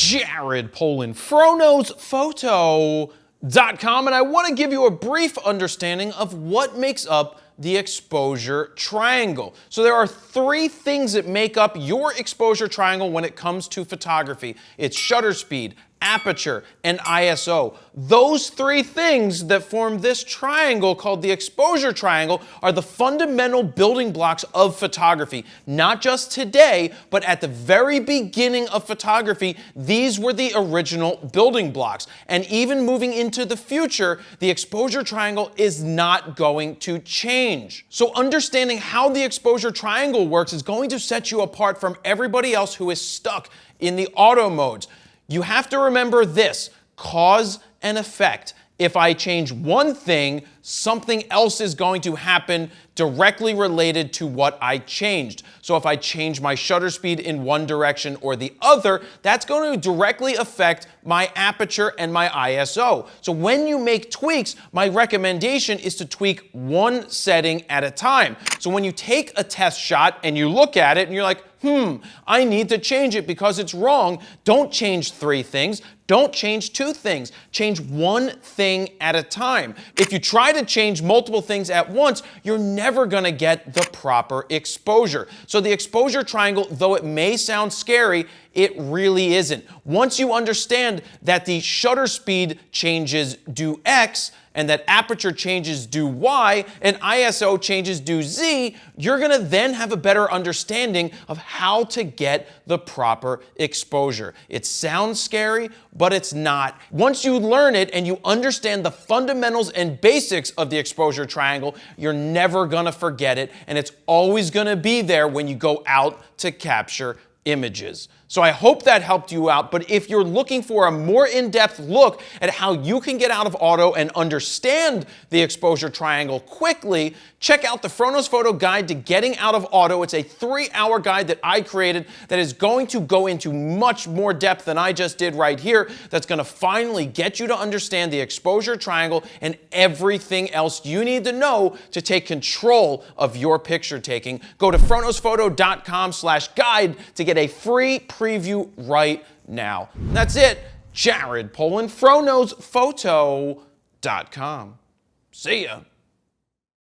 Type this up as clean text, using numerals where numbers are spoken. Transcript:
Jared Polin, FroKnowsPhoto.com, and I want to give you a brief understanding of what makes up the exposure triangle. So there are three things that make up your exposure triangle when it comes to photography. It's shutter speed, aperture, and ISO. Those three things that form this triangle called the exposure triangle are the fundamental building blocks of photography. Not just today, but at the very beginning of photography, these were the original building blocks. And even moving into the future, the exposure triangle is not going to change. So understanding how the exposure triangle works is going to set you apart from everybody else who is stuck in the auto modes. You have to remember this: cause and effect. If I change one thing, something else is going to happen directly related to what I changed. So if I change my shutter speed in one direction or the other, that's going to directly affect my aperture and my ISO. So when you make tweaks, my recommendation is to tweak one setting at a time. So when you take a test shot and you look at it and you're like, I need to change it because it's wrong, don't change three things. Don't change two things. Change one thing at a time. If you try to change multiple things at once, you're never going to get the proper exposure. So the exposure triangle, though it may sound scary, it really isn't. Once you understand that the shutter speed changes due X, and that aperture changes due Y, and ISO changes due Z, you're gonna then have a better understanding of how to get the proper exposure. It sounds scary, but it's not. Once you learn it and you understand the fundamentals and basics of the exposure triangle, you're never gonna forget it, and it's always gonna be there when you go out to capture images. So I hope that helped you out, but if you're looking for a more in-depth look at how you can get out of auto and understand the exposure triangle quickly, check out the Froknows Photo Guide to Getting Out of Auto. It's a 3-hour guide that I created that is going to go into much more depth than I just did right here, that's going to finally get you to understand the exposure triangle and everything else you need to know to take control of your picture taking. Go to FroKnowsPhoto.com/guide to get a free preview right now. That's it. Jared Polin, FroKnowsPhoto.com. See ya.